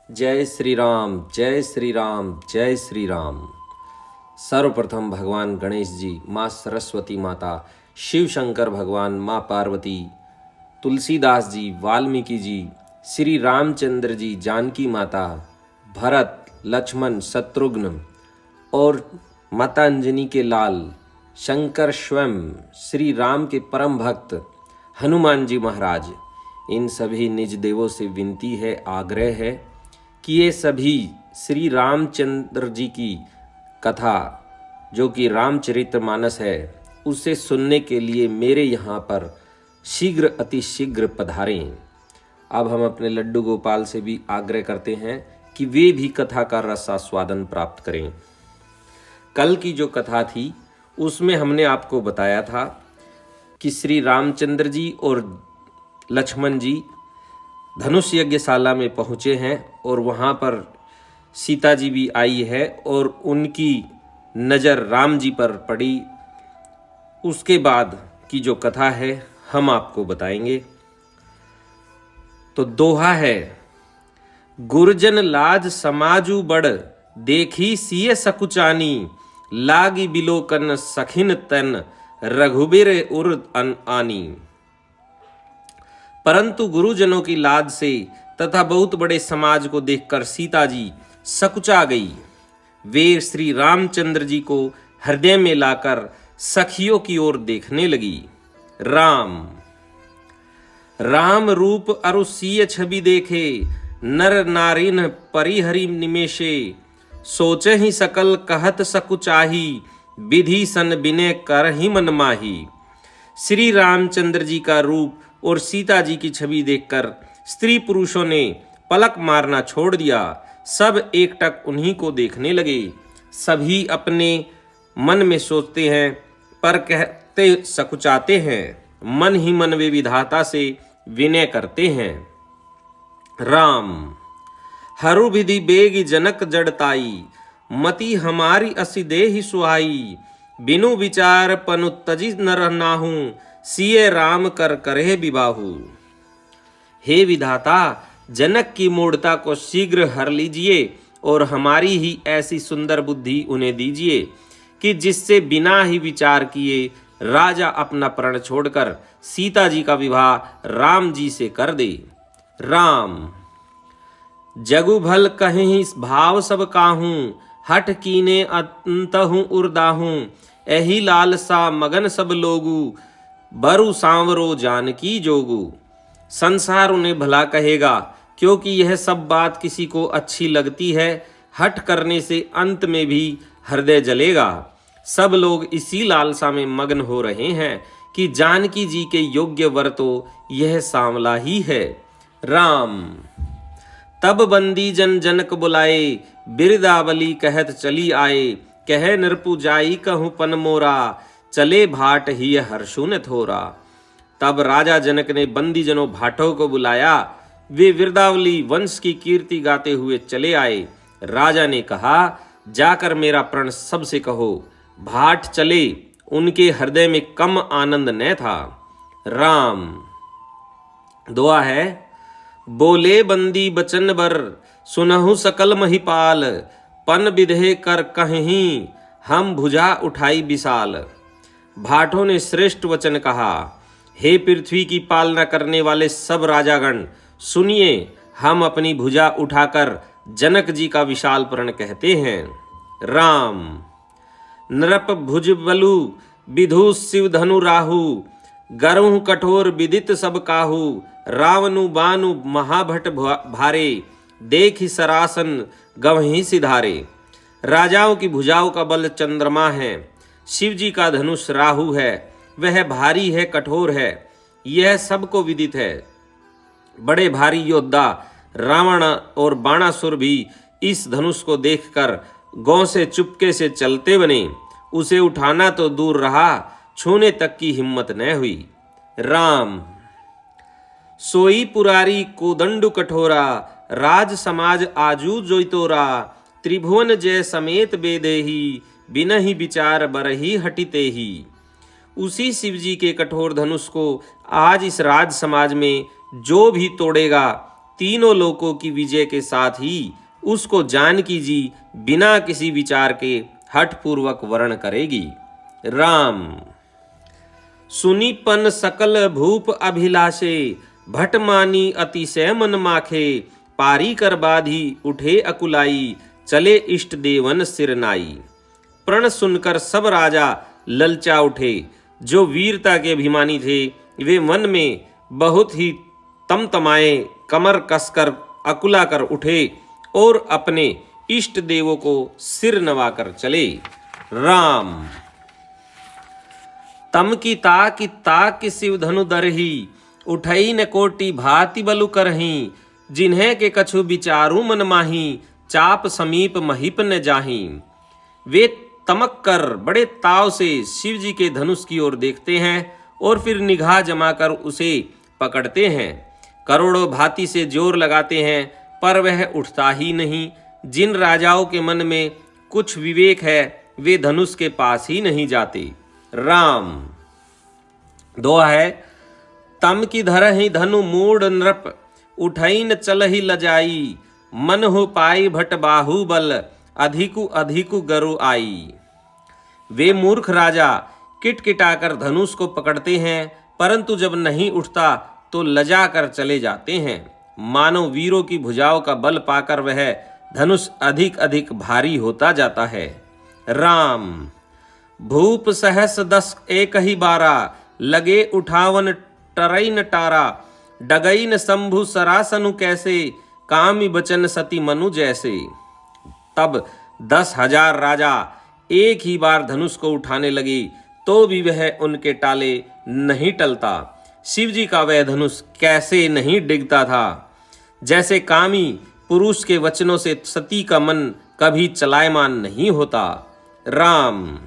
जय श्री राम, जय श्री राम, जय श्री राम। सर्वप्रथम भगवान गणेश जी, माँ सरस्वती माता, शिव शंकर भगवान, माँ पार्वती, तुलसीदास जी, वाल्मीकि जी, श्री रामचंद्र जी, जानकी माता, भरत, लक्ष्मण, शत्रुघ्न और माता अंजनी के लाल, शंकर स्वयं, श्री राम के परम भक्त हनुमान जी महाराज, इन सभी निज देवों से विनती है, आग्रह है कि ये सभी श्री रामचंद्र जी की कथा जो कि रामचरितमानस है उसे सुनने के लिए मेरे यहाँ पर शीघ्र अति शीघ्र पधारें। अब हम अपने लड्डू गोपाल से भी आग्रह करते हैं कि वे भी कथा का रसास्वादन प्राप्त करें। कल की जो कथा थी उसमें हमने आपको बताया था कि श्री रामचंद्र जी और लक्ष्मण जी धनुष यज्ञशाला में पहुँचे हैं और वहाँ पर सीता जी भी आई है और उनकी नज़र राम जी पर पड़ी। उसके बाद की जो कथा है हम आपको बताएंगे। तो दोहा है, गुरजन लाज समाजू बड़, देखी सिय सकुचानी, लागी बिलोकन सखिन तन, रघुबीर उर आनी। परंतु गुरुजनों की लाज से तथा बहुत बड़े समाज को देखकर सीता जी सकुचा गई। वे श्री रामचंद्र जी को हृदय में लाकर सखियों की ओर देखने लगी। राम रूप अरु सिय छवि देखे, नर नारिन परिहरि निमेषे, सोचे ही सकल कहत सकुचाही, विधि सन बिने करहि मन माही। श्री रामचंद्र जी का रूप और सीता जी की छवि देखकर स्त्री पुरुषों ने पलक मारना छोड़ दिया। सब एकटक उन्हीं को देखने लगे। सभी अपने मन में सोचते हैं पर कहते सकुचाते हैं। मन ही मन वे विधाता से विनय करते हैं। राम हरु विधि बेगी जनक जड़ताई, मति हमारी असि देहि सुहाई, बिनु विचार पनु तजि नर नाहू, सिय राम कर करे विबाहु। हे विधाता, जनक की मूढ़ता को शीघ्र हर लीजिए और हमारी ही ऐसी सुंदर बुद्धि उन्हें दीजिए कि जिससे बिना ही विचार किए राजा अपना प्रण छोड़कर सीता जी का विवाह राम जी से कर दे। राम जगु भल कहीं भाव सब काहूं, हठ कीने अंतहूं उर्दाहूं, एही लालसा मगन सब लोगू, बरु सांवरो जानकी जोगू। संसार उन्हें भला कहेगा क्योंकि यह सब बात किसी को अच्छी लगती है। हठ करने से अंत में भी हृदय जलेगा। सब लोग इसी लालसा में मग्न हो रहे हैं कि जानकी जी के योग्य वर तो यह सांवला ही है। राम तब बंदी जन जनक बुलाए, बिरदावली कहत चली आए, कहे नृपु जाई कहूँ पन मोरा, चले भाट ही हर्षुन थोरा। तब राजा जनक ने बंदी जनों भाटों को बुलाया। वे विरदावली वंश की कीर्ति गाते हुए चले आए। राजा ने कहा, जाकर मेरा प्रण सबसे कहो। भाट चले, उनके हृदय में कम आनंद न था। राम दुआ है, बोले बंदी बचन बर, सुनहु सकल महिपाल, पन विधे कर कहीं, हम भुजा उठाई विशाल। भाटों ने श्रेष्ठ वचन कहा, हे पृथ्वी की पालना करने वाले सब राजागण, सुनिए, हम अपनी भुजा उठाकर जनक जी का विशाल प्रण कहते हैं। राम नृप भुज बलु, विधु शिव धनु राहु, गरुह कठोर विदित सब काहू, रावनु बानु महाभट भारे, देखि सरासन गवहीं सिधारे। राजाओं की भुजाओं का बल चंद्रमा है, शिव जी का धनुष राहु है, वह भारी है, कठोर है, यह सबको विदित है। बड़े भारी योद्धा रावण और बाणासुर भी इस धनुष को देखकर गौ से चुपके से चलते बने। उसे उठाना तो दूर रहा, छूने तक की हिम्मत न हुई। राम सोई पुरारी कोदंडु कठोरा, राज समाज आजू जोइतोरा, त्रिभुवन जय समेत बेदेही, बिनहि विचार बरही हटिते ही। उसी शिवजी के कठोर धनुष को आज इस राज समाज में जो भी तोड़ेगा तीनों लोकों की विजय के साथ ही उसको जानकी जी बिना किसी विचार के हठपूर्वक वर्ण करेगी। राम। सुनीपन सकल भूप अभिलाषे, भटमानी अतिशय मन माखे, पारी कर बाधी उठे अकुलाई, चले इष्ट देवन सिरनाई। प्रण सुनकर सब राजा ललचा उठे। जो वीरता के अभिमानी थे वे मन में बहुत ही तमतमाए, कमर कसकर अकुला कर उठे और अपने इष्ट देवों को सिर नवाकर चले। राम। तम की ताक शिव धनु दरही, उठई न कोटि भांति बलु करही, जिन्हें के कछु विचारू मन माही, चाप समीप महीप न जाही। वे तमक कर बड़े ताव से शिव जी के धनुष की ओर देखते हैं और फिर निगाह जमाकर उसे पकड़ते हैं। करोड़ों भांति से जोर लगाते हैं पर वह उठता ही नहीं। जिन राजाओं के मन में कुछ विवेक है वे धनुष के पास ही नहीं जाते। राम। दोहा है, तम की धरहि धनु मूड नृप, उठई न चलहि लजाई, मन हो पाई भट बाहुबल, अधिकु अधिकु गरु आई। वे मूर्ख राजा किटकिटाकर धनुष को पकड़ते हैं परंतु जब नहीं उठता तो लजा कर चले जाते हैं। मानो वीरों की भुजाओं का बल पाकर वह धनुष अधिक अधिक भारी होता जाता है। राम। भूप सहस 10 एक ही 12, लगे उठावन टरई न टारा, डगई न शंभु सरासनु कैसे, कामी बचन सती मनु जैसे। तब 10,000 राजा एक ही बार धनुष को उठाने लगे तो भी वह उनके टाले नहीं टलता। शिव जी का वह धनुष कैसे नहीं डिगता था। जैसे कामी पुरुष के वचनों से सती का मन कभी चलायमान नहीं होता। राम।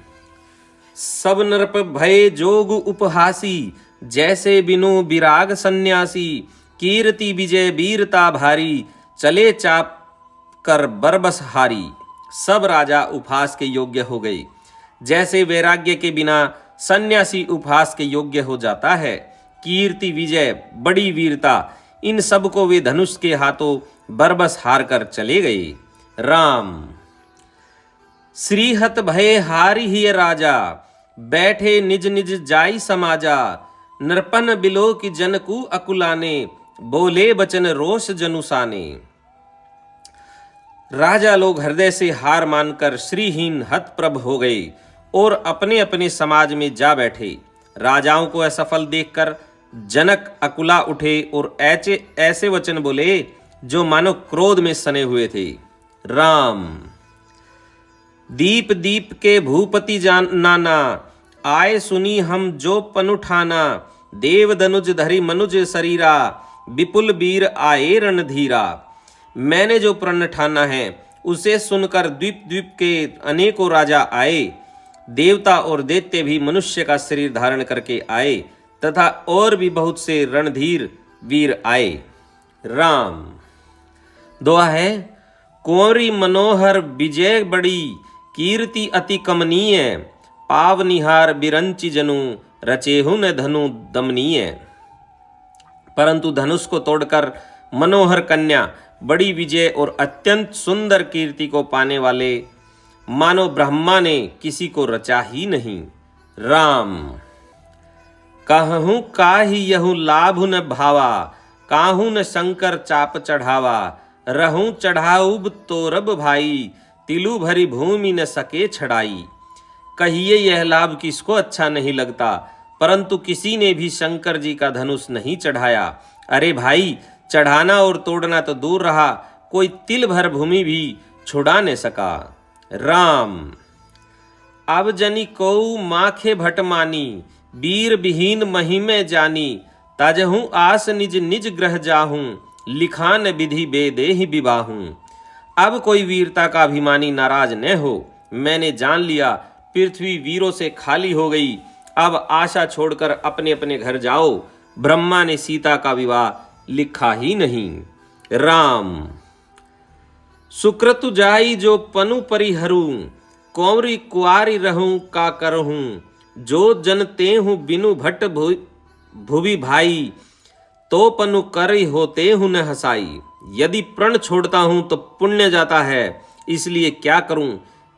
सब नृप भय जोग उपहासी, जैसे बिनु विराग सन्यासी, कीर्ति विजय वीरता भारी, चले चाप कर बरबस हारी। सब राजा उपहास के योग्य हो गए, जैसे वैराग्य के बिना सन्यासी उपहास के योग्य हो जाता है। कीर्ति विजय बड़ी वीरता इन सब को वे धनुष के हाथों बरबस हार कर चले गए। राम। श्रीहत भय हारी ही राजा, बैठे निज निज जाई समाजा, नृपन बिलो की जनकु अकुलाने, बोले बचन रोष जनुसाने। राजा लोग हृदय से हार मानकर श्रीहीन हतप्रभ हो गए और अपने अपने समाज में जा बैठे। राजाओं को असफल देखकर जनक अकुला उठे और ऐसे वचन बोले जो मानो क्रोध में सने हुए थे। राम। दीप दीप के भूपति नाना, आए सुनी हम जो पनुठाना, देव दनुज धरि मनुज शरीरा, विपुल वीर आए रणधीरा। मैंने जो प्रण ठाना है उसे सुनकर द्वीप द्वीप के अनेकों राजा आए। देवता और दैत्य भी मनुष्य का शरीर धारण करके आए तथा और भी बहुत से रणधीर वीर आए। राम। दोहा है, कुंवरी मनोहर विजय बड़ी, कीर्ति अति कमनीय, पावनिहार बिरंचि जनु, रचेहु न धनु दमनीय। परंतु धनुष को तोड़कर मनोहर कन्या, बड़ी विजय और अत्यंत सुंदर कीर्ति को पाने वाले मानो ब्रह्मा ने किसी को रचा ही नहीं। राम। कहूँ काहि यहु लाभ न भावा, काहू न शंकर चाप चढ़ावा, रहूं चढ़ाऊब तोरब भाई, तिलु भरी भूमि न सके छड़ाई। कहिए यह लाभ किसको अच्छा नहीं लगता, परंतु किसी ने भी शंकर जी का धनुष नहीं चढ़ाया। अरे भाई, चढ़ाना और तोड़ना तो दूर रहा, कोई तिल भर भूमि भी छुड़ा न सका। राम। अब जनी कौ माखे भटमानी, वीर विहीन महिमे जानी, तजहूँ आस निज निज ग्रह जाहूँ, लिखान विधि बेदेहि विवाहूँ। अब कोई वीरता का अभिमानी नाराज न हो, मैंने जान लिया पृथ्वी वीरों से खाली हो गई। अब आशा छोड़कर अपने अपने घर जाओ, ब्रह्मा ने सीता का विवाह लिखा ही नहीं। राम। सुक्रतु जाई जो पनु परिहरूं, कौरी कुआरी रहूं का करहूं, जो जनते हूँ बिनु भट्ट भुवि भाई, तो पनु कर होते हूं न हसाई। यदि प्रण छोड़ता हूं तो पुण्य जाता है, इसलिए क्या करूं,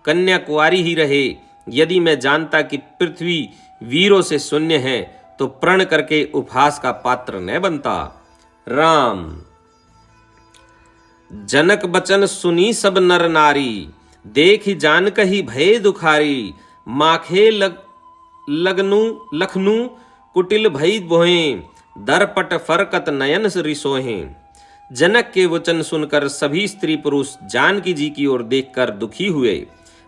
कन्या कुंवारी ही रहे। यदि मैं जानता कि पृथ्वी वीरों से शून्य है तो प्रण करके उपहास का पात्र न बनता। राम। जनक बचन सुनी सब नर नारी, देखी जान कही भय दुखारी। माखे लगनु लखनु कुटिल भई बोहे, दरपट फरकत नयन रिसोहे। जनक के वचन सुनकर सभी स्त्री पुरुष जानकी जी की ओर देखकर दुखी हुए,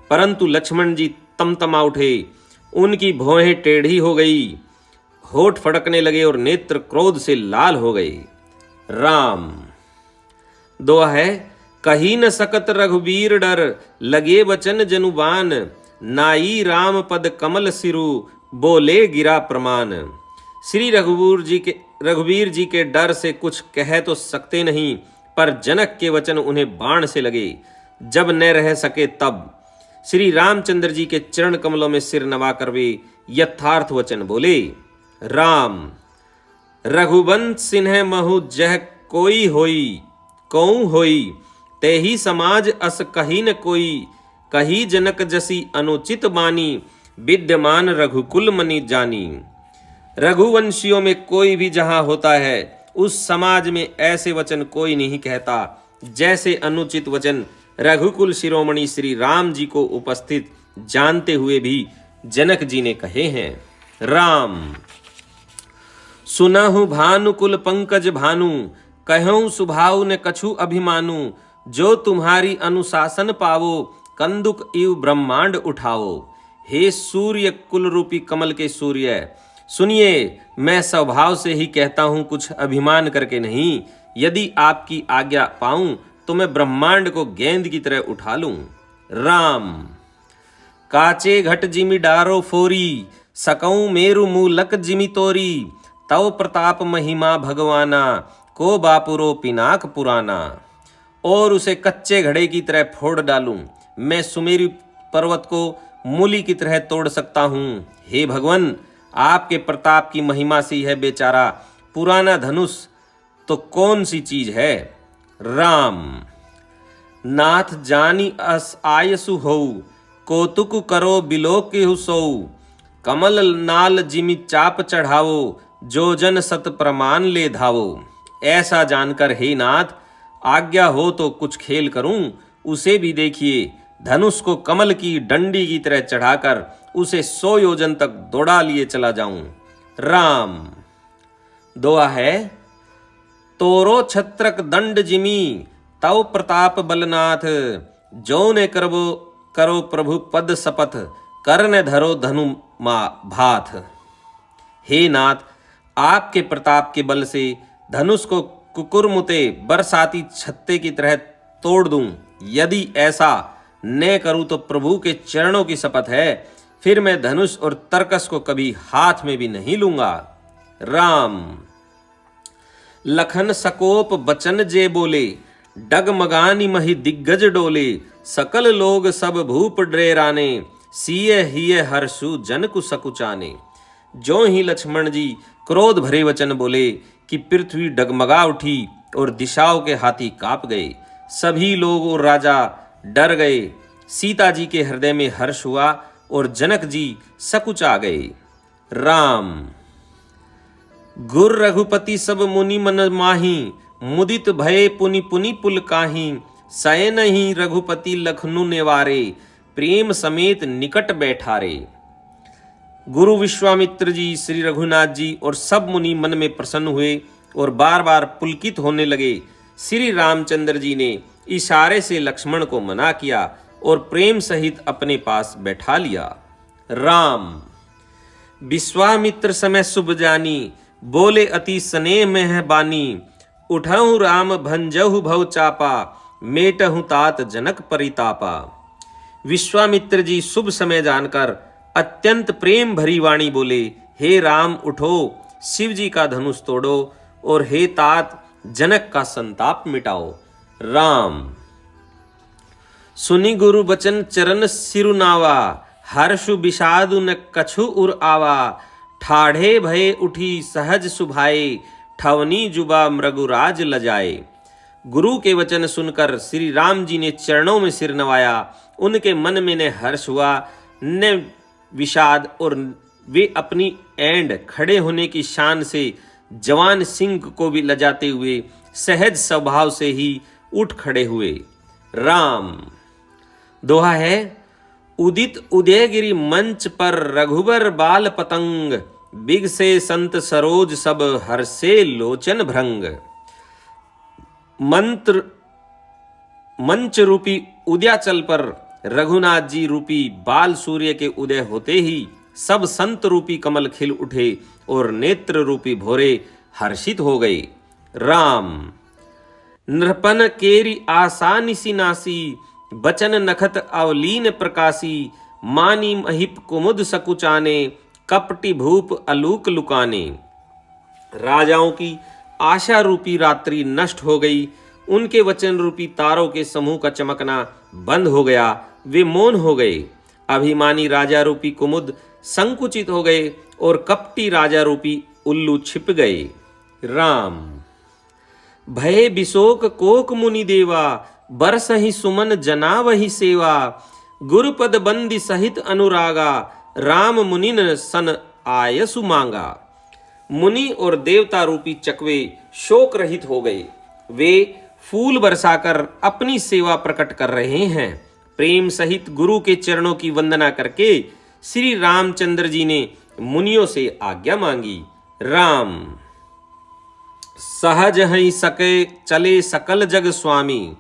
परंतु लक्ष्मण जी तमतमा उठे। उनकी भौहें टेढ़ी हो गई, होठ फड़कने लगे और नेत्र क्रोध से लाल हो गए। राम। दोहा है, कही न सकत रघुबीर डर, लगे बचन जनुबान। नाई राम पद कमल सिरु, बोले गिरा प्रमाण। श्री रघुवीर जी के डर से कुछ कह तो सकते नहीं, पर जनक के वचन उन्हें बाण से लगे। जब न रह सके तब श्री रामचंद्र जी के चरण कमलों में सिर नवाकर वे यथार्थ वचन बोले। राम। रघुवंश सिन्ह महु जह कोई होई, कौं होई, ते ही समाज अस कही न कोई। कही जनक जसी अनुचित बानी, विद्यमान रघुकुल मनि जानी। रघुवंशियों में कोई भी जहां होता है, उस समाज में ऐसे वचन कोई नहीं कहता जैसे अनुचित वचन रघुकुल शिरोमणि श्री राम जी को उपस्थित जानते हुए भी जनक जी ने कहे हैं। राम। सुनहु भानुकुल पंकज भानु, कहूं सुभाव ने कछु अभिमानु। जो तुम्हारी अनुशासन पावो, कंदुक इव ब्रह्मांड उठाओ। हे सूर्य कुल रूपी कमल के सूर्य, सुनिए, मैं स्वभाव से ही कहता हूं, कुछ अभिमान करके नहीं। यदि आपकी आज्ञा पाऊं तो मैं ब्रह्मांड को गेंद की तरह उठा लूं। राम। काचे घट जिमि डारो फोरी, सकऊं मेरु मूलक जिमि तोरी। तव प्रताप महिमा भगवाना, को बापुरो पिनाक पुराना। और उसे कच्चे घड़े की तरह फोड़ डालूं, मैं सुमेरु पर्वत को मूली की तरह तोड़ सकता हूं। हे भगवान, आपके प्रताप की महिमा सी है बेचारा, पुराना धनुष तो कौन सी चीज है। राम। नाथ जानी अस आयसु होऊ, कौतुक करो बिलोक सोऊ। कमल नाल जिमि चाप चढ़ावो, जो जन सत प्रमाण ले धावो। ऐसा जानकर हे नाथ, आज्ञा हो तो कुछ खेल करूं। उसे भी देखिए, धनुष को कमल की डंडी की तरह चढ़ाकर उसे 100 योजन तक दौड़ा लिए चला जाऊं। राम। दोहा है, तोरो छत्रक दंड जिमी, तव प्रताप बलनाथ। जो ने करो प्रभु पद शपथ, कर न धरो धनु भाथ। हे नाथ, आपके प्रताप के बल से धनुष को कुकुरमुते बरसाती छत्ते की तरह तोड़ दूं। यदि ऐसा न करूं तो प्रभु के चरणों की शपथ है, फिर मैं धनुष और तरकस को कभी हाथ में भी नहीं लूंगा। राम। लखन सकोप बचन जे बोले, डगमगानी मही दिग्गज डोले। सकल लोग सब भूप डरेराने, सिय हिय हर्षु जन कु सकुचाने। जो ही लक्ष्मण जी क्रोध भरे वचन बोले कि पृथ्वी डगमगा उठी और दिशाओं के हाथी कांप गए। सभी लोग और राजा डर गए। सीता जी के हृदय में हर्ष हुआ और जनक जी सकुचा गए। राम। गुर रघुपति सब मुनि मन माही, मुदित भय पुनि पुनि पुल काही। सयन ही रघुपति लखनु नेवारे, प्रेम समेत निकट बैठारे। गुरु विश्वामित्र जी, श्री रघुनाथ जी और सब मुनि मन में प्रसन्न हुए और बार बार पुलकित होने लगे। श्री रामचंद्र जी ने इशारे से लक्ष्मण को मना किया और प्रेम सहित अपने पास बैठा लिया। राम। विश्वामित्र समय शुभ जानी, बोले अति स्नेह में है बानी। उठहु राम भंजहु भव चापा, मेटहु तात जनक परितापा। विश्वामित्र जी शुभ समय जानकर अत्यंत प्रेम भरी वाणी बोले, हे राम उठो, शिव जी का धनुष तोड़ो और हे तात जनक का संताप मिटाओ। राम। सुनि गुरु बचन चरण सिरुनावा, हर्षु विषादु न कछु उर आवा। ठाढ़े भये उठी सहज सुभाए, ठवनी जुबा मृगुराज लजाए। गुरु के वचन सुनकर श्री राम जी ने चरणों में सिर नवाया। उनके मन में न हर्ष हुआ न विषाद, और वे अपनी एंड खड़े होने की शान से जवान सिंह को भी लजाते हुए सहज स्वभाव से ही उठ खड़े हुए। राम। दोहा है, उदित उदयगिरि मंच पर रघुबर बाल पतंग, बिगसे संत सरोज सब हर्षे लोचन भृंग। मंच रूपी उदयाचल पर रघुनाथ जी रूपी बाल सूर्य के उदय होते ही सब संत रूपी कमल खिल उठे और नेत्र रूपी भोरे हर्षित हो गए। राम। नृपन केरी आसानिसी नासी, बचन नखत अवलीन प्रकाशी, मानी महिप कुमुद सकुचाने, कपटी भूप अलूक लुकाने। राजाओं की आशा रूपी रात्रि नष्ट हो गई। उनके वचन रूपी तारों के समूह का चमकना बंद हो गया। वे मौन हो गए। अभिमानी राजा रूपी कुमुद संकुचित हो गए और कपटी राजा रूपी उल्लू छिप गए। राम। भय बिशोक कोक मुनि देवा, बरसहि सुमन जना वही सेवा, गुरुपद बंदी सहित अनुरागा, राम मुनिन सन आयसु मांगा। मुनि और देवता रूपी चकवे शोक रहित हो गए। वे फूल बरसाकर अपनी सेवा प्रकट कर रहे हैं। प्रेम सहित गुरु के चरणों की वंदना करके श्री रामचंद्र जी ने मुनियों से आज्ञा मांगी। राम। सहज हई सके चले सकल जग स्वामी,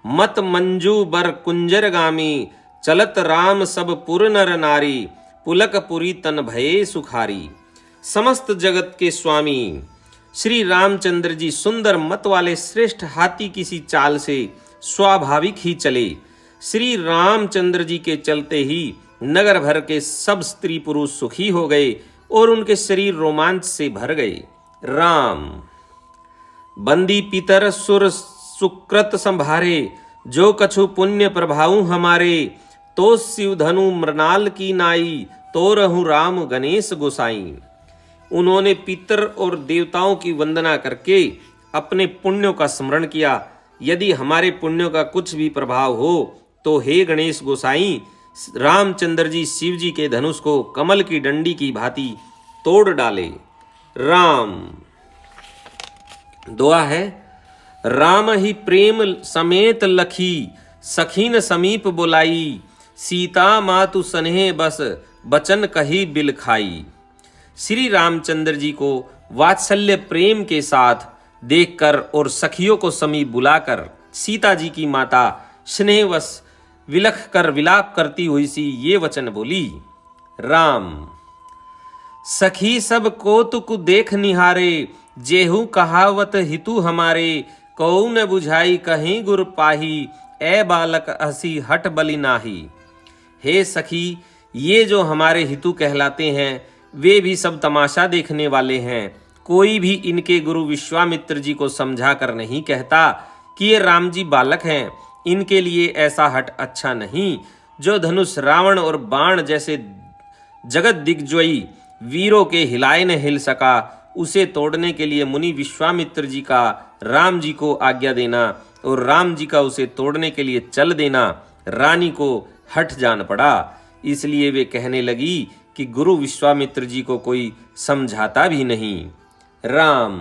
मत मंजू बर कुंजर गामी, चलत राम सब पुर नर नारी, पुलक पुरी तन भये सुखारी। समस्त जगत के स्वामी श्री रामचंद्र जी सुंदर मत वाले श्रेष्ठ हाथी की सी चाल से स्वाभाविक ही चले। श्री रामचंद्र जी के चलते ही नगर भर के सब स्त्री पुरुष सुखी हो गए और उनके शरीर रोमांच से भर गए। राम। बंदी पितर सुर सुकृत संभारे, जो कछु पुण्य प्रभाऊ हमारे, तो शिव धनु मृणाल की नाई, तो रहु राम गणेश गोसाई। उन्होंने पितर और देवताओं की वंदना करके अपने पुण्यों का स्मरण किया। यदि हमारे पुण्यों का कुछ भी प्रभाव हो तो हे गणेश गोसाई, रामचंद्र जी शिव जी के धनुष को कमल की डंडी की भांति तोड़ डाले। राम। दुआ है, राम ही प्रेम समेत लखी, सखीन समीप बुलाई, सीता मातु सनेह बस, बचन कही बिल खाई। श्री रामचंद्र जी को वात्सल्य प्रेम के साथ देखकर और सखियों को समीप बुलाकर सीता जी की माता स्नेहवश विलख कर विलाप करती हुई सी ये वचन बोली। राम। सखी सब कौतुक देख निहारे, जेहू कहावत हितु हमारे, कौ न बुझाई कहीं गुर पाही, ए बालक हसी हट बलि नाही। हे सखी, ये जो हमारे हितु कहलाते हैं वे भी सब तमाशा देखने वाले हैं। कोई भी इनके गुरु विश्वामित्र जी को समझा कर नहीं कहता कि ये राम जी बालक हैं। इनके लिए ऐसा हट अच्छा नहीं। जो धनुष रावण और बाण जैसे जगत दिग्विजयी वीरों के हिलाए न हिल सका, उसे तोड़ने के लिए मुनि विश्वामित्र जी का राम जी को आज्ञा देना और राम जी का उसे तोड़ने के लिए चल देना रानी को हट जान पड़ा। इसलिए वे कहने लगी कि गुरु विश्वामित्र जी को कोई समझाता भी नहीं। राम।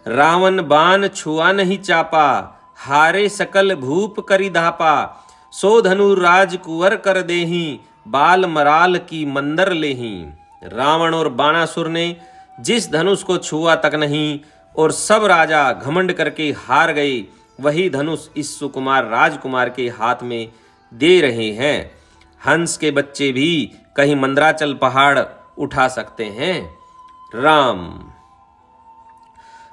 रावण बाण छुआ नहीं चापा, हारे सकल भूप करि धापा, सो धनु राज कुंवर कर देही, बाल मराल की मंदर लेही। रावण और बाणासुर ने जिस धनुष को छुआ तक नहीं और सब राजा घमंड करके हार गए, वही धनुष इस सुकुमार राजकुमार के हाथ में दे रहे हैं। हंस के बच्चे भी कहीं मंदराचल पहाड़ उठा सकते हैं। राम।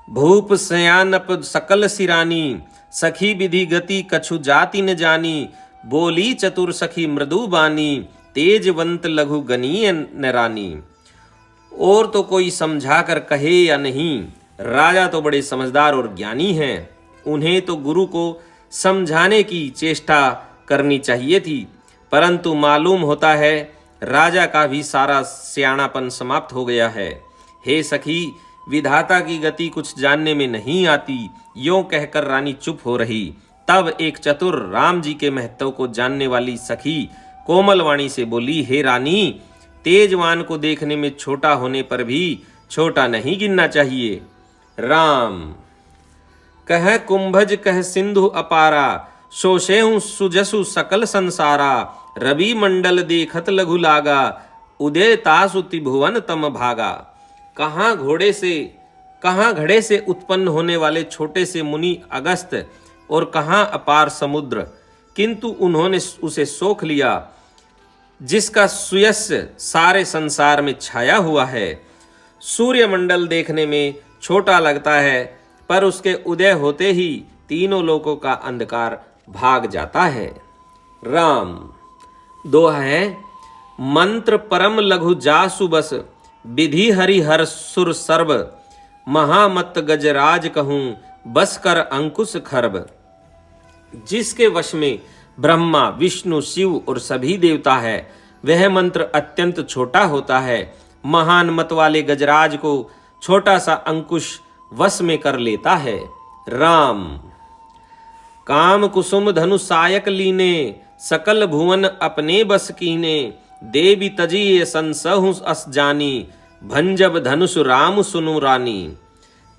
भूप सयानप सकल सिरानी, सखी विधि गति कछु जाति न जानी, बोली चतुर सखी मृदु बानी, तेजवंत लघु गनीय नरानी। और तो कोई समझा कर कहे या नहीं, राजा तो बड़े समझदार और ज्ञानी हैं। उन्हें तो गुरु को समझाने की चेष्टा करनी चाहिए थी, परंतु मालूम होता है राजा का भी सारा सियाणापन समाप्त हो गया है। हे सखी, विधाता की गति कुछ जानने में नहीं आती। यों कहकर रानी चुप हो रही। तब एक चतुर राम जी के महत्व को जानने वाली सखी कोमल वाणी से बोली, हे रानी, तेजवान को देखने में छोटा होने पर भी छोटा नहीं गिनना चाहिए। राम कह कुंभज कह सिंधु अपारा, शोषेहु सुजसु सकल संसारा। रवि मंडल देखत लघु लागा, उदय तासु त्रिभुवन तम भागा। कहाँ घड़े से उत्पन्न होने वाले छोटे से मुनि अगस्त और कहाँ अपार समुद्र, किंतु उन्होंने उसे सोख लिया जिसका सुयश सारे संसार में छाया हुआ है। सूर्यमंडल देखने में छोटा लगता है, पर उसके उदय होते ही तीनों लोकों का अंधकार भाग जाता है। राम दोहा है, मंत्र परम लघु जासु बस, विधि हरि हर सुर सर्व। महामत गजराज कहूं, बस कर अंकुश खर्ब। जिसके वश में ब्रह्मा, विष्णु, शिव और सभी देवता है, वह मंत्र अत्यंत छोटा होता है। महान मत वाले गजराज को छोटा सा अंकुश वश में कर लेता है। राम काम कुसुम धनु सायक लीने, सकल भुवन अपने बस कीने। देवी तजी संसहु अस जानी, भंजब धनुष राम सुनु रानी।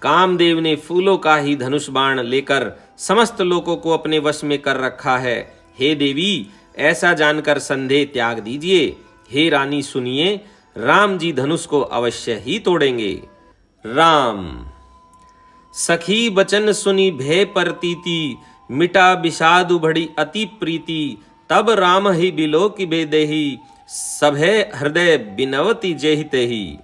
कामदेव ने फूलों का ही धनुष बाण लेकर समस्त लोगों को अपने वश में कर रखा है। हे देवी, ऐसा जानकर संदेह त्याग दीजिए। हे रानी सुनिए, राम जी धनुष को अवश्य ही तोड़ेंगे। राम सखी बचन सुनी भय परतीति, मिटा विषादु बढ़ी अति प्रीति। तब राम ही बिलो की बेदेही, सभे हृदय बिनवती जेहिते ही।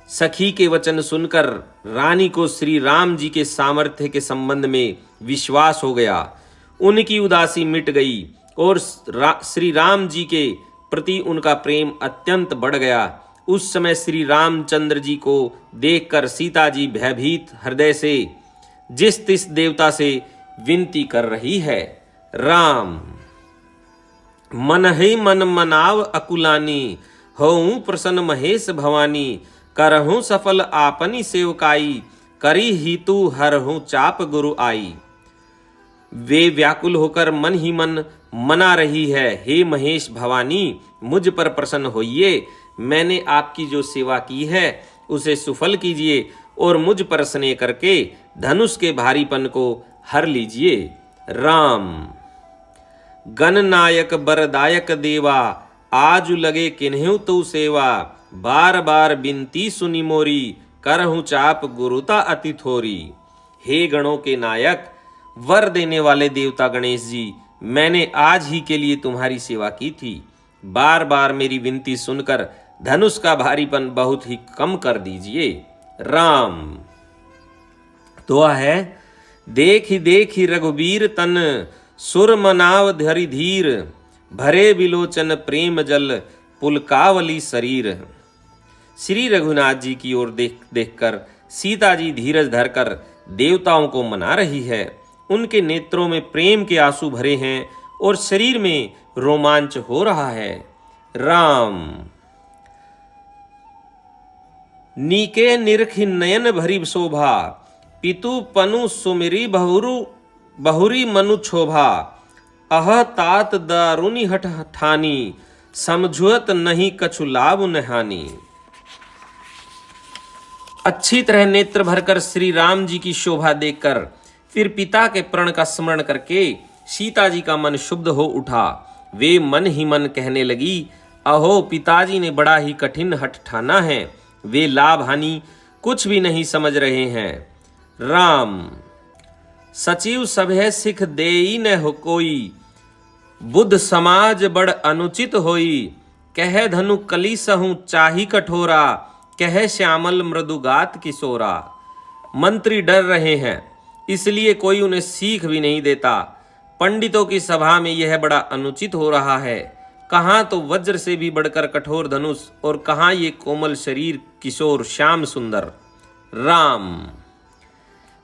सखी के वचन सुनकर रानी को श्री राम जी के सामर्थ्य के संबंध में विश्वास हो गया। उनकी उदासी मिट गई और श्री राम जी के प्रति उनका प्रेम अत्यंत बढ़ गया। उस समय श्री रामचंद्र जी को देखकर सीता जी भयभीत हृदय से जिस तिस देवता से विनती कर रही है। राम मन ही मन मनाव अकुलानी, होऊं प्रसन्न महेश भवानी। करहूं सफल आपनी सेवकाई, करी ही तू हरहूं चाप गुरु आई। वे व्याकुल होकर मन ही मन मना रही है, हे महेश भवानी, मुझ पर प्रसन्न होइए। मैंने आपकी जो सेवा की है उसे सुफल कीजिए और मुझ पर स्नेह करके धनुष के भारीपन को हर लीजिए। राम गणनायक बरदायक देवा, आजु लगे किन्हु तू सेवा। बार बार बिनती सुनी मोरी, करहूं चाप गुरुता अति थोरी। हे गणों के नायक, वर देने वाले देवता गणेश जी, मैंने आज ही के लिए तुम्हारी सेवा की थी। बार बार मेरी विनती सुनकर धनुष का भारीपन बहुत ही कम कर दीजिए। राम दुआ है, देखी रघुबीर तन, सुर मनाव धरि धीर। भरे बिलोचन प्रेम जल, पुलकावली शरीर। श्री रघुनाथ जी की ओर देखकर सीता जी धीरज धरकर देवताओं को मना रही है। उनके नेत्रों में प्रेम के आंसू भरे हैं और शरीर में रोमांच हो रहा है। राम नीके निरखि नयन भरी शोभा, पितु पनु सुमिरी बहुरी मनु क्षोभा। अह तात दारुनि हठ ठानी, समझुअत नहीं कछु लाभ नहानी। अच्छी तरह नेत्र भरकर श्री राम जी की शोभा देखकर फिर पिता के प्रण का स्मरण करके सीता जी का मन शुद्ध हो उठा। वे मन ही मन कहने लगी, अहो पिताजी ने बड़ा ही कठिन हठ ठाना है। वे लाभ हानि कुछ भी नहीं समझ रहे हैं। राम सचिव सभे सिख देई न हो कोई, बुद्ध समाज बड़ अनुचित होई। कह धनु कली सहु चाही कठोरा, कह श्यामल मृदुगात किशोरा। मंत्री डर रहे हैं, इसलिए कोई उन्हें सीख भी नहीं देता। पंडितों की सभा में यह बड़ा अनुचित हो रहा है। कहाँ तो वज्र से भी बढ़कर कठोर धनुष और कहाँ ये कोमल शरीर किशोर श्याम सुंदर। राम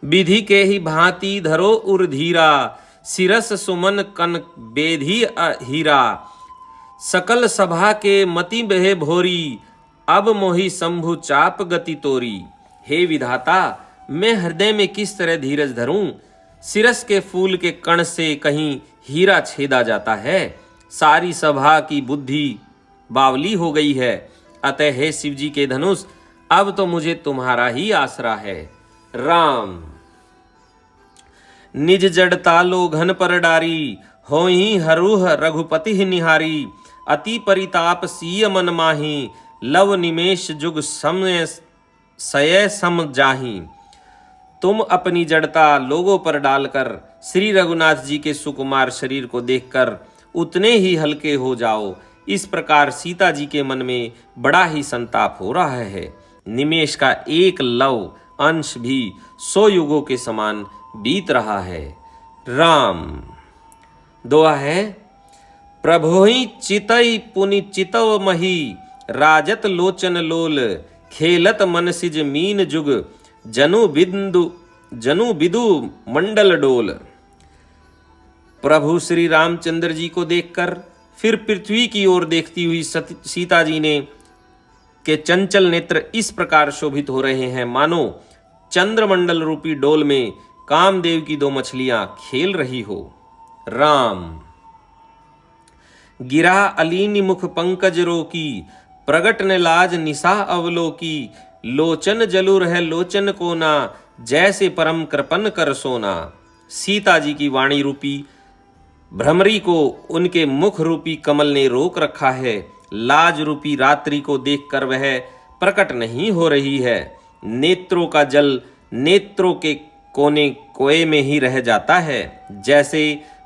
विधि के ही भांति धरो उर धीरा, सिरस सुमन कन बेधी हीरा। सकल सभा के मति बहे भोरी, अब मोहि शंभु चाप गति तोरी। हे विधाता, मैं हृदय में किस तरह धीरज धरूं? सिरस के फूल के कण से कहीं हीरा छेदा जाता है। सारी सभा की बुद्धि बावली हो गई है। अतः हे शिव जी के धनुष, अब तो मुझे तुम्हारा ही आसरा है। राम। निज जड़ता लोघन पर डारी, होहि हरुह रघुपति निहारी। अति परिताप सीय मन माही, लव निमेष जुग समय सय सम जाही। तुम अपनी जड़ता लोगों पर डालकर श्री रघुनाथ जी के सुकुमार शरीर को देखकर उतने ही हल्के हो जाओ। इस प्रकार सीता जी के मन में बड़ा ही संताप हो रहा है। निमेष का एक लव अंश भी 100 युगों के समान बीत रहा है। राम। दोहा है, प्रभोहि चितई पुनि चितव मही, राजत लोचन लोल, खेलत मन सिज मीन जुग, जनु बिदु मंडल डोल। प्रभु श्री रामचंद्र जी को देखकर फिर पृथ्वी की ओर देखती हुई सीता जी ने के चंचल नेत्र इस प्रकार शोभित हो रहे हैं मानो चंद्रमंडल रूपी डोल में कामदेव की 2 मछलियां खेल रही हो। राम। गिरा अलीनि मुख पंकज रोकी, प्रगट ने लाज निशा अवलोकी। लोचन जलुर है लोचन कोना, जैसे परम कृपन कर सोना। सीता जी की वाणी रूपी भ्रमरी को उनके मुख रूपी कमल ने रोक रखा है। लाज रूपी रात्रि को देखकर वह प्रकट नहीं हो रही है। नेत्रों का जल नेत्रों के कोने कोए में ही रह जाता है, जैसे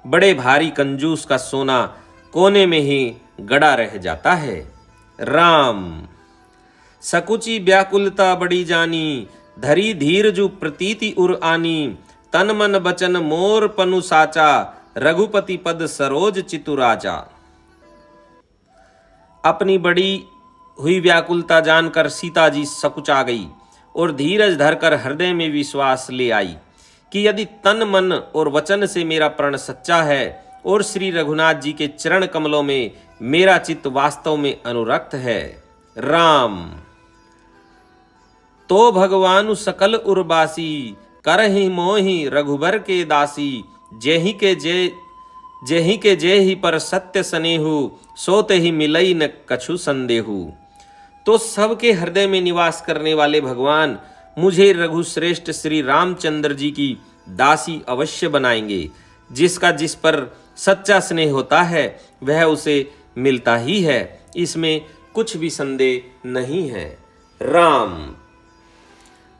बड़े भारी कंजूस का सोना कोने में ही गड़ा रह जाता है। राम। सकुची व्याकुलता बड़ी जानी, धरी धीरजु प्रतीति उर आनी। तन मन बचन मोर पनु साचा, रघुपति पद सरोज चितुराजा। अपनी बड़ी हुई व्याकुलता जानकर सीता जी सकुचा गई और धीरज धरकर हृदय में विश्वास ले आई कि यदि तन मन और वचन से मेरा प्रण सच्चा है और श्री रघुनाथ जी के चरण कमलों में मेरा चित्त वास्तव में अनुरक्त है। राम। तो भगवानु सकल उर्बासी, करहि मोहि रघुबर के दासी। जेहि के जेहि पर सत्य स्नेहु, सोते ही मिलई न कछु संदेहु। तो सबके हृदय में निवास करने वाले भगवान मुझे रघुश्रेष्ठ श्री रामचंद्र जी की दासी अवश्य बनाएंगे। जिसका जिस पर सच्चा स्नेह होता है वह उसे मिलता ही है, इसमें कुछ भी संदेह नहीं है। राम।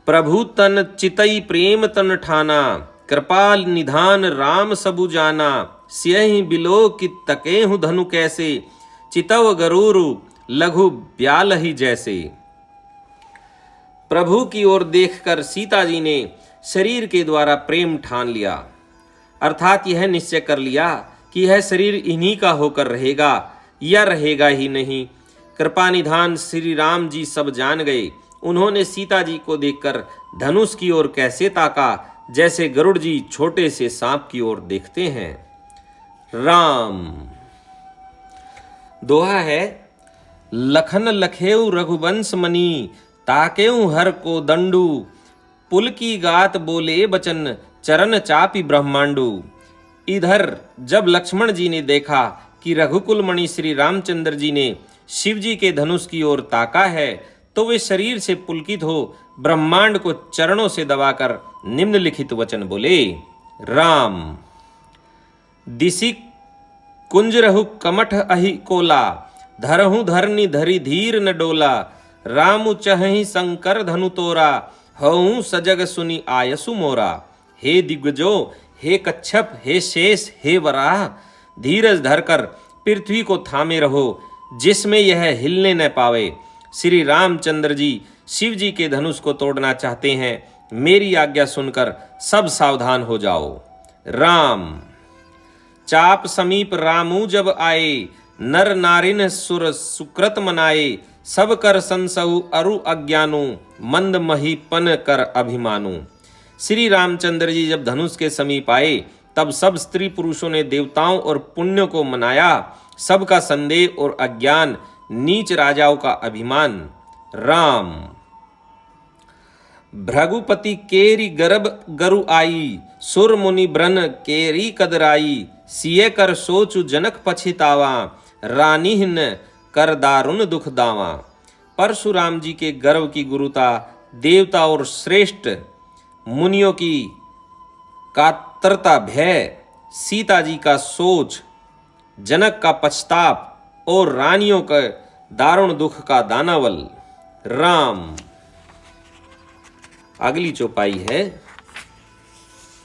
प्रभु तन चितई प्रेम तन ठाना, कृपाल निधान राम सबु जाना। सियहि बिलो कि तकेहु धनु कैसे, चितव गरुरु लघु ब्यालहि जैसे। प्रभु की ओर देखकर सीता जी ने शरीर के द्वारा प्रेम ठान लिया, अर्थात यह निश्चय कर लिया कि यह शरीर इन्हीं का होकर रहेगा या रहेगा ही नहीं। कृपा निधान श्री राम जी सब जान गए। उन्होंने सीता जी को देखकर धनुष की ओर कैसे ताका, जैसे गरुड़ जी छोटे से सांप की ओर देखते हैं। राम। दोहा है, लखन लखेऊ रघुवंश मनी, ताकेऊ हर को दंडू। पुल की गात बोले बचन, चरण चापी ब्रह्मांडू। इधर जब लक्ष्मण जी ने देखा कि रघुकुल मणि श्री रामचंद्र जी ने शिव जी के धनुष की ओर ताका है, तो वे शरीर से पुलकित हो ब्रह्मांड को चरणों से दबाकर निम्नलिखित वचन बोले। राम। दिशि कुंज रहु कमठ अहि कोला, धरहु धरनी धरी धीर न डोला। रामु चहहि शंकर धनु तोरा, हऊँ सजग सुनी आयसु मोरा। हे दिग्गजो, हे कच्छप, हे शेष, हे वराह, धीरज धरकर पृथ्वी को थामे रहो, जिसमें यह हिलने न पावे। श्री रामचंद्र जी शिव जी के धनुष को तोड़ना चाहते हैं। मेरी आज्ञा सुनकर सब सावधान हो जाओ। राम। चाप समीप रामू जब आए, नर नारिन सुर सुकृत मनाए। सब कर संसहु अरु अज्ञानु, मंद महीपन कर अभिमानु। श्री रामचंद्र जी जब धनुष के समीप आए तब सब स्त्री पुरुषों ने देवताओं और पुण्यों को मनाया। सबका संदेह और अज्ञान, नीच राजाओं का अभिमान राम। भृगुपति केरी गर्भ गरु आई, सुर मुनि ब्रन केरी कदराई, सिय कर सोचु जनक पछितावा, रानीहन कर दारुण दुख दावा। परशुराम जी के गर्व की गुरुता, देवता और श्रेष्ठ मुनियों की कातरता भय, सीता जी का सोच, जनक का पछताप और रानियों का दारुण दुख का दानावल। राम। अगली चौपाई है।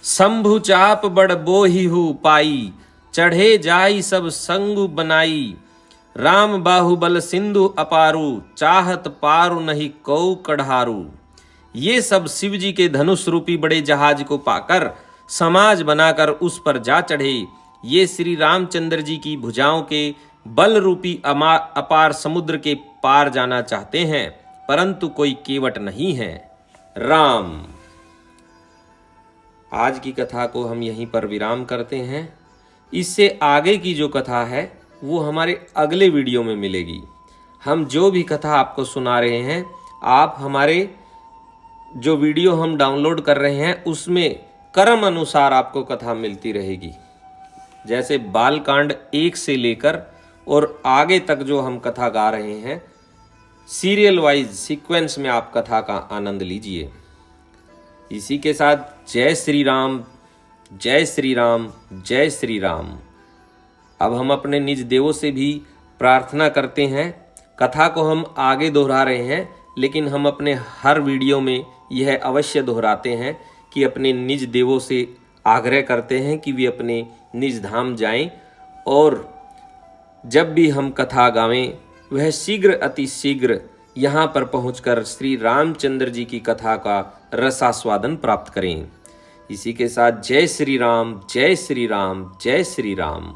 शंभु चाप बड़ बोहिहु पाई, चढ़े जाई सब संगु बनाई, राम बाहुबल सिंधु अपारु, चाहत पारु नहीं कौ कढ़ारू। ये सब शिव जी के धनुष रूपी बड़े जहाज को पाकर समाज बनाकर उस पर जा चढ़े। ये श्री रामचंद्र जी की भुजाओं के बल रूपी अपार समुद्र के पार जाना चाहते हैं, परंतु कोई केवट नहीं है। राम। आज की कथा को हम यहीं पर विराम करते हैं। इससे आगे की जो कथा है वो हमारे अगले वीडियो में मिलेगी। हम जो भी कथा आपको सुना रहे हैं, आप हमारे जो वीडियो हम डाउनलोड कर रहे हैं उसमें क्रम अनुसार आपको कथा मिलती रहेगी। जैसे बालकांड 1 से लेकर और आगे तक जो हम कथा गा रहे हैं, सीरियल वाइज सीक्वेंस में आप कथा का आनंद लीजिए। इसी के साथ जय श्री राम, जय श्री राम, जय श्री राम। अब हम अपने निज देवों से भी प्रार्थना करते हैं। कथा को हम आगे दोहरा रहे हैं, लेकिन हम अपने हर वीडियो में यह अवश्य दोहराते हैं कि अपने निज देवों से आग्रह करते हैं कि वे अपने निज धाम जाएं, और जब भी हम कथा गावें वह शीघ्र अति शीघ्र यहाँ पर पहुंचकर श्री रामचंद्र जी की कथा का रसास्वादन प्राप्त करें। इसी के साथ जय श्री राम, जय श्री राम, जय श्री राम।